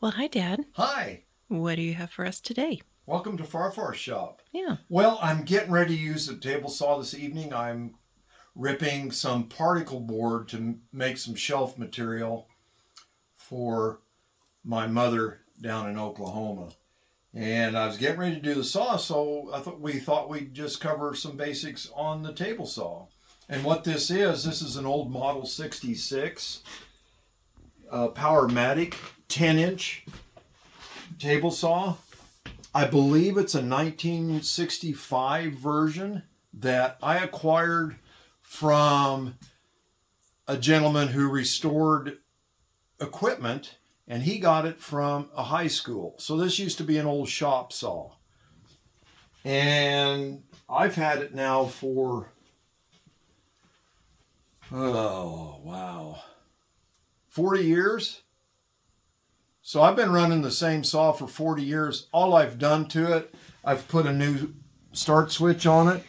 Well, hi, Dad. Hi. What do you have for us today? Welcome to FarFar Shop. Yeah. Well, I'm getting ready to use the table saw this evening. I'm ripping some particle board to make some shelf material for my mother down in Oklahoma. And I was getting ready to do the saw, so we thought we'd just cover some basics on the table saw. And what this is an old Model 66 Powermatic 10-inch table saw. I believe it's a 1965 version that I acquired from a gentleman who restored equipment, and he got it from a high school. So this used to be an old shop saw. And I've had it now for, 40 years. So I've been running the same saw for 40 years. All I've done to it, I've put a new start switch on it,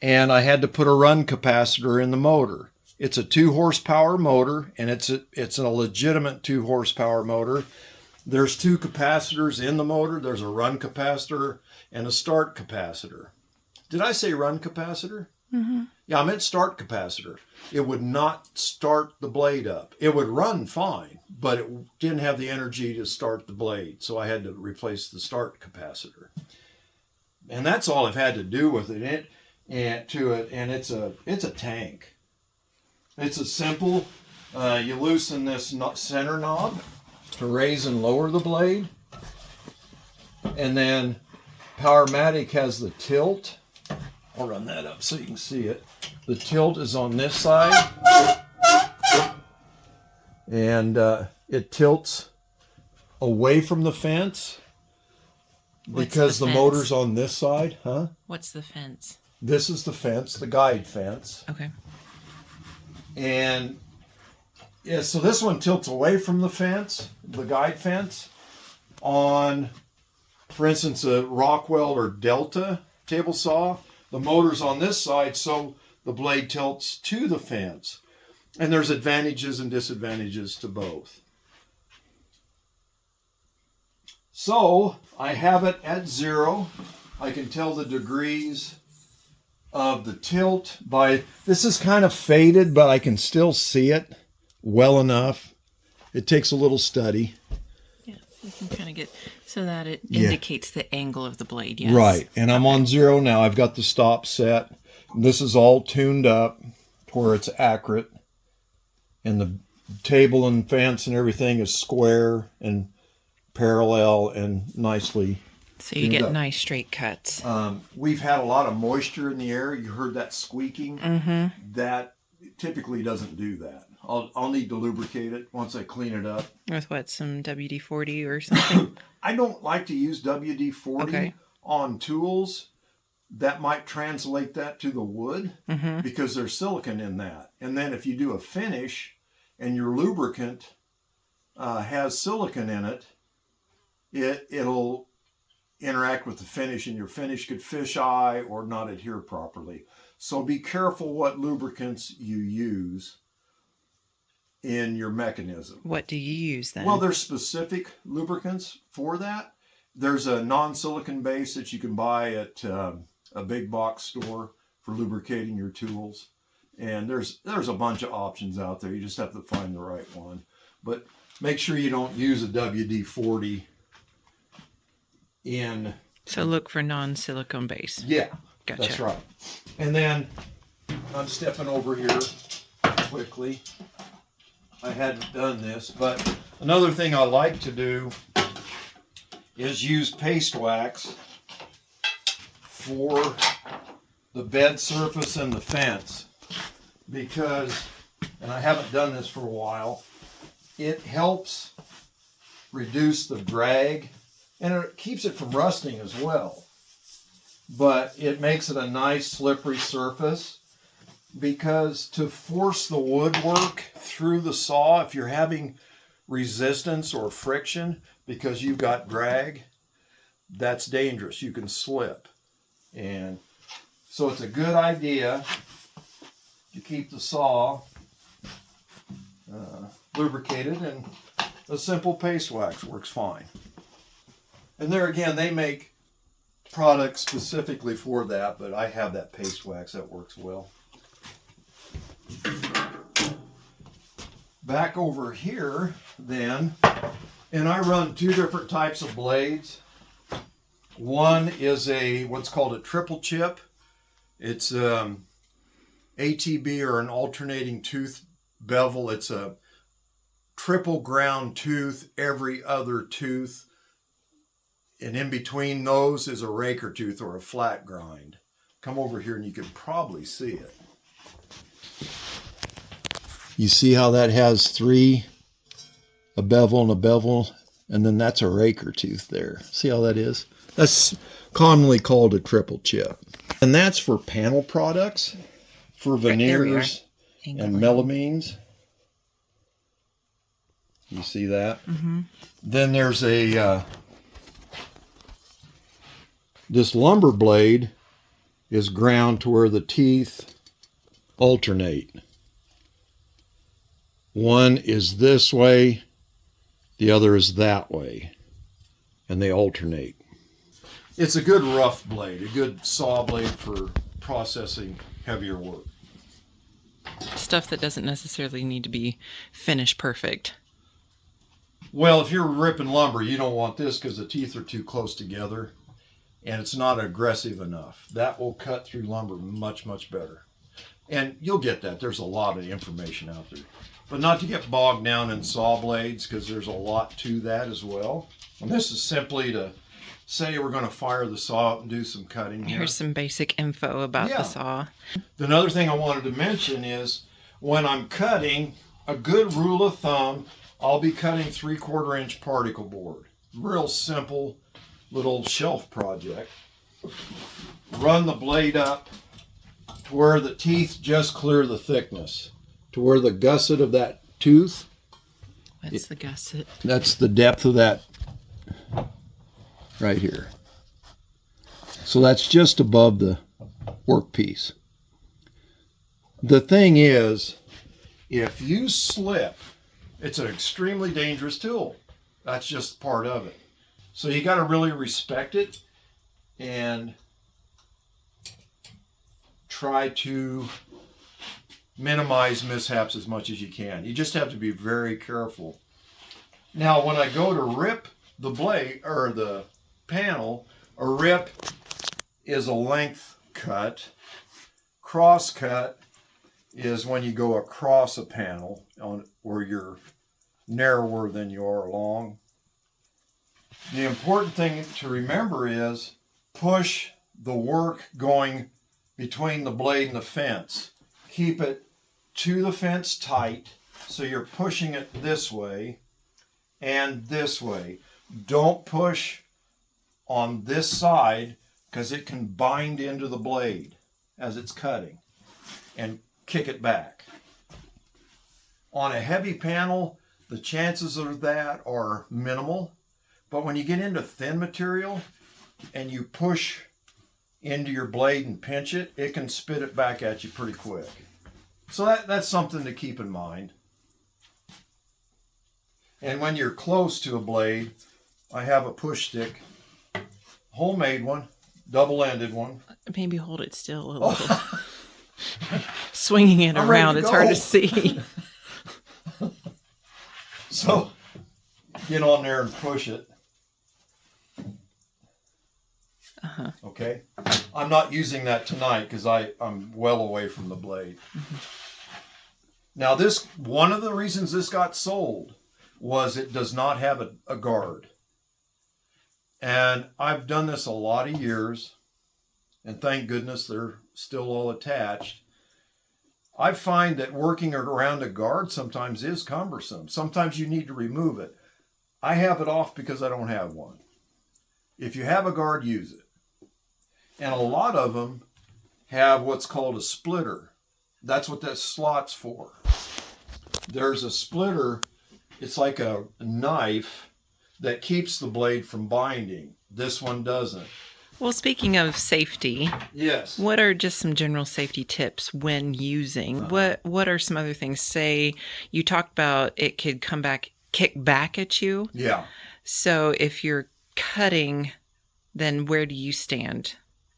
and I had to put a run capacitor in the motor. It's a 2 horsepower motor, and it's a legitimate 2 horsepower motor. There's 2 capacitors in the motor. There's a run capacitor and a start capacitor. Did I say run capacitor? Mm-hmm. Yeah, I meant start capacitor. It would not start the blade up. It would run fine, but it didn't have the energy to start the blade, so I had to replace the start capacitor. And that's all I've had to do with it. And it's a tank. It's a simple. You loosen this center knob to raise and lower the blade, and then Powermatic has the tilt. I'll run that up so you can see it. The tilt is on this side, and it tilts away from the fence because the motor's on this side. Huh? What's the fence? This is the fence, the guide fence. Okay. And yeah, so this one tilts away from the fence, the guide fence, on, for instance, a Rockwell or Delta table saw. The motor's on this side, so the blade tilts to the fence. And there's advantages and disadvantages to both. So I have it at 0. I can tell the degrees of the tilt by, this is kind of faded, but I can still see it well enough. It takes a little study. Yeah, you can kind of get so that it indicates the angle of the blade. Yes. Right, and I'm on 0 now. I've got the stop set. This is all tuned up to where it's accurate, and the table and fence and everything is square and parallel and nicely. So you get nice straight cuts. We've had a lot of moisture in the air. You heard that squeaking. Mm-hmm. That typically doesn't do that. I'll need to lubricate it once I clean it up. With what, some WD-40 or something? I don't like to use WD-40 on tools. That might translate that to the wood because there's silicone in that. And then if you do a finish and your lubricant has silicone in it, it'll interact with the finish, and your finish could fisheye or not adhere properly. So be careful what lubricants you use in your mechanism. What do you use then? Well, there's specific lubricants for that. There's a non-silicone base that you can buy at a big box store for lubricating your tools. And there's a bunch of options out there. You just have to find the right one. But make sure you don't use a WD-40 in... So look for non-silicone base. Yeah, gotcha. That's right. And then I'm stepping over here quickly. I hadn't done this, but another thing I like to do is use paste wax for the bed surface and the fence, because, and I haven't done this for a while, it helps reduce the drag, and it keeps it from rusting as well. But it makes it a nice slippery surface, because to force the woodwork through the saw, if you're having resistance or friction because you've got drag, that's dangerous. You can slip. And so it's a good idea to keep the saw lubricated, and a simple paste wax works fine. And there again, they make products specifically for that, but I have that paste wax that works well. Back over here then, and I run two different types of blades. One is what's called a triple chip. It's ATB, or an alternating tooth bevel. It's a triple ground tooth, every other tooth. And in between those is a raker tooth or a flat grind. Come over here and you can probably see it. You see how that has three, a bevel, and then that's a raker tooth there. See how that is? That's commonly called a triple chip. And that's for panel products, for veneers and melamines. You see that? Mm-hmm. Then there's this lumber blade is ground to where the teeth alternate. One is this way, the other is that way, and they alternate. It's a good rough blade, a good saw blade for processing heavier work. Stuff that doesn't necessarily need to be finished perfect. Well, if you're ripping lumber, you don't want this because the teeth are too close together and it's not aggressive enough. That will cut through lumber much, much better. And you'll get that. There's a lot of information out there. But not to get bogged down in saw blades, because there's a lot to that as well. And this is simply to say we're going to fire the saw up and do some cutting here. Here's some basic info about the saw. Another thing I wanted to mention is when I'm cutting, a good rule of thumb, I'll be cutting 3/4 inch particle board. Real simple little shelf project. Run the blade up to where the teeth just clear the thickness, to where the gusset of that tooth. What's the gusset? That's the depth of that right here. So that's just above the workpiece. The thing is, if you slip, it's an extremely dangerous tool. That's just part of it. So you got to really respect it and try to minimize mishaps as much as you can. You just have to be very careful. Now, when I go to rip the blade or the panel, a rip is a length cut. Cross cut is when you go across a panel on where you're narrower than you are long. The important thing to remember is push the work going between the blade and the fence. Keep it to the fence tight, so you're pushing it this way and this way. Don't push on this side, because it can bind into the blade as it's cutting and kick it back. On a heavy panel, the chances of that are minimal, but when you get into thin material and you push into your blade and pinch it, it can spit it back at you pretty quick. So that's something to keep in mind. And when you're close to a blade, I have a push stick, homemade one, double-ended one. Maybe hold it still a little. Swinging it around, it's hard to see. So get on there and push it. Uh-huh. Okay? I'm not using that tonight because I'm well away from the blade. Mm-hmm. Now one of the reasons this got sold was it does not have a guard. And I've done this a lot of years, and thank goodness they're still all attached. I find that working around a guard sometimes is cumbersome. Sometimes you need to remove it. I have it off because I don't have one. If you have a guard, use it. And a lot of them have what's called a splitter. That's what that slot's for. There's a splitter, it's like a knife that keeps the blade from binding. This one doesn't. Well, speaking of safety, yes, what are just some general safety tips when using? What are some other things? Say you talked about it could come back kick back at you. Yeah. So if you're cutting, then where do you stand?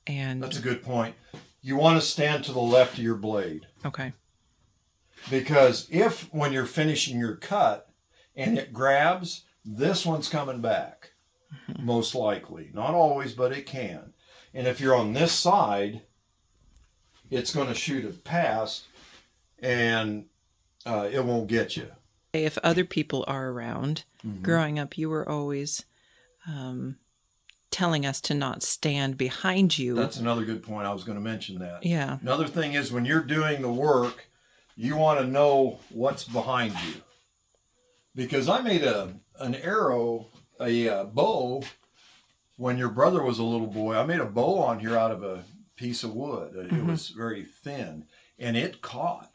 And That's a good point. You want to stand to the left of your blade. okay. Because if, when you're finishing your cut and it grabs, this one's coming back, most likely. Not always, but it can. And if you're on this side, it's going to shoot it past and it won't get you. If other people are around, growing up, you were always telling us to not stand behind you. That's another good point. I was going to mention that. Yeah. Another thing is when you're doing the work, you want to know what's behind you. Because I made an arrow, a bow, when your brother was a little boy. I made a bow on here out of a piece of wood. It was very thin, and it caught,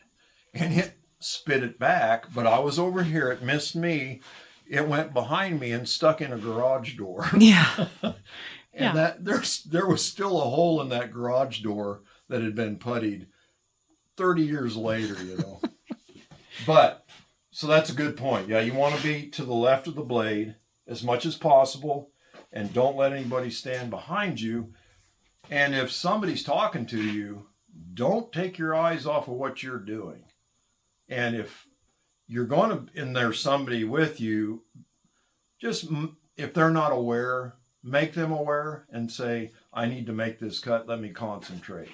and it spit it back. But I was over here. It missed me. It went behind me and stuck in a garage door. Yeah. And that there was still a hole in that garage door that had been puttied 30 years later, you know. But so that's a good point. Yeah, you want to be to the left of the blade as much as possible, and don't let anybody stand behind you. And if somebody's talking to you, don't take your eyes off of what you're doing. And if you're going to, and there's somebody with you, just if they're not aware, make them aware and say, I need to make this cut. Let me concentrate.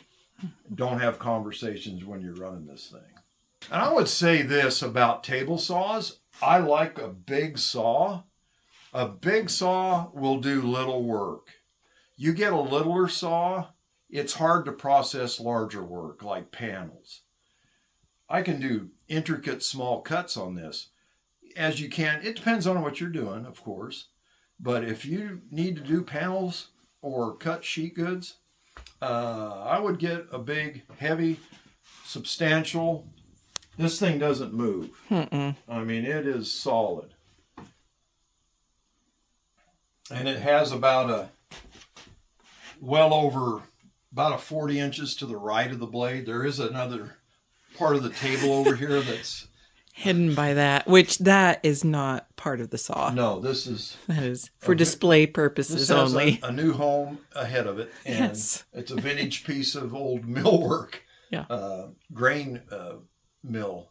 Don't have conversations when you're running this thing. And I would say this about table saws. I like a big saw. A big saw will do little work. You get a littler saw, it's hard to process larger work like panels. I can do intricate small cuts on this as you can. It depends on what you're doing, of course. But if you need to do panels or cut sheet goods, I would get a big, heavy, substantial. This thing doesn't move. I mean, it is solid. And it has about well over 40 inches to the right of the blade. There is another part of the table over here that's hidden by that, which that is not part of the saw. No, that is for display purposes this has only. A new home ahead of it, and Yes. It's a vintage piece of old millwork. Yeah. Grain mill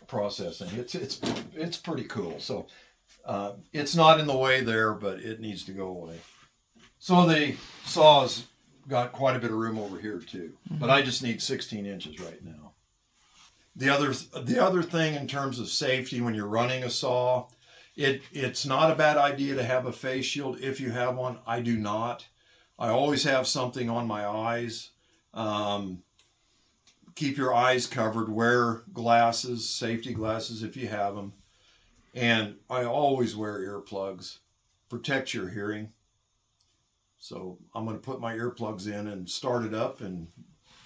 processing. It's pretty cool. So it's not in the way there, but it needs to go away. So the saw's got quite a bit of room over here too, but I just need 16 inches right now. The other thing in terms of safety when you're running a saw, it's not a bad idea to have a face shield if you have one. I do not. I always have something on my eyes. Keep your eyes covered. Wear glasses, safety glasses if you have them. And I always wear earplugs. Protect your hearing. So I'm going to put my earplugs in and start it up and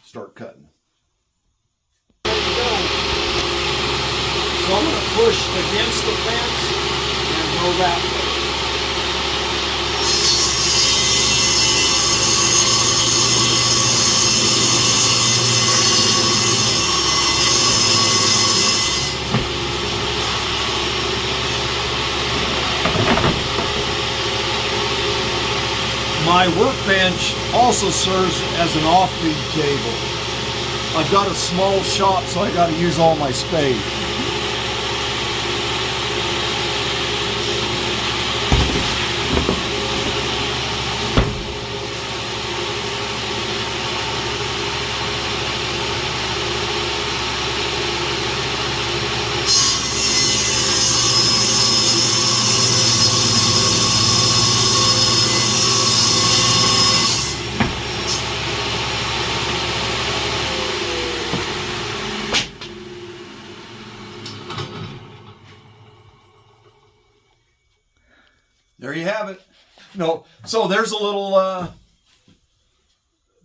start cutting. There we go. So I'm going to push against the fence and go that way. My workbench also serves as an off-feed table. I've got a small shop, so I got to use all my space. There you have it. No, so there's a little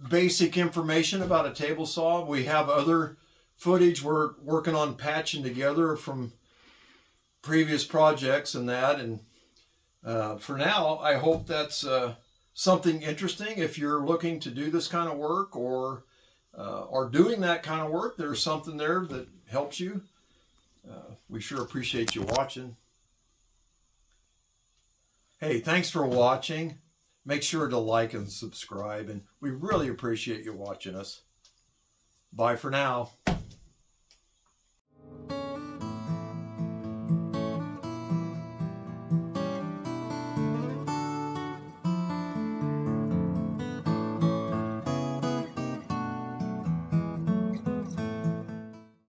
basic information about a table saw. We have other footage we're working on patching together from previous projects and that. And for now, I hope that's something interesting. If you're looking to do this kind of work or are doing that kind of work, there's something there that helps you. We sure appreciate you watching. Hey, thanks for watching. Make sure to like and subscribe, and we really appreciate you watching us. Bye for now.